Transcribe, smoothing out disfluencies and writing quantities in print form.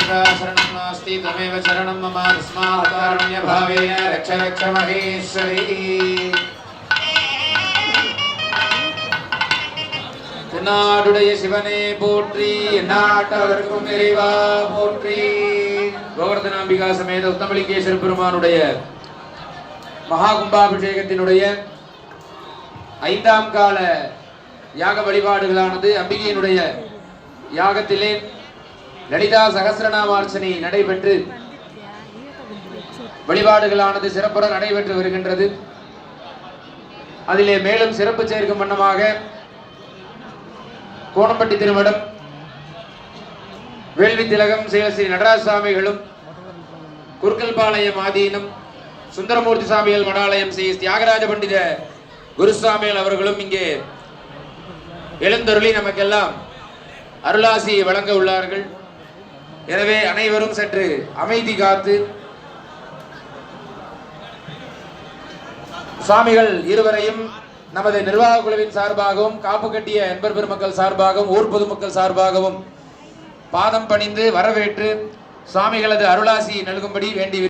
शरणं नास्ति तमेव शरणं मम तस्मात् कारुण्यभावेन रक्ष रक्ष महेश्वरी தென்னாடுடைய சிவனே போற்றி எந்நாட்டவர்க்கும் இறைவா போற்றி. கோவர்தனாம்பிகா சமேத உத்தமலிங்கேஸ்வர பெருமானுடைய மகா கும்பாபிஷேகத்தினுடைய 5ஆம் கால யாக வழிபாடுகளானது அம்பிகையினுடைய யாகத்திலே லலிதா சகஸ்ரநாமார்ச்சனை நடைபெற்று வழிபாடுகளானது சிறப்புற நடைபெற்று வருகின்றது. அதிலே மேலும் சிறப்பு சேர்க்கும் வண்ணமாக கோணம்பட்டி திருமடம் வேள்வி திலகம் ஸ்ரீ நடராஜ சுவாமிகளும் குறுக்கல்பாளையம் ஆதீனம் சுந்தரமூர்த்தி சுவாமிகள் மடாலயம் ஸ்ரீ தியாகராஜ பண்டித குருசுவாமிகள் அவர்களும் இங்கே எழுந்தருளி நமக்கெல்லாம் அருளாசி வழங்க உள்ளார்கள். எனவே அனைவரும் சற்று அமைதி காத்து சுவாமிகள் இருவரையும் நமது நிர்வாக குழுவின் சார்பாகவும் காப்பு கட்டிய என்பர் பெருமக்கள் சார்பாகவும் ஊர் பொதுமக்கள் சார்பாகவும் பாதம் பணிந்து வரவேற்று சுவாமிகளது அருளாசி நல்கும்படி வேண்டி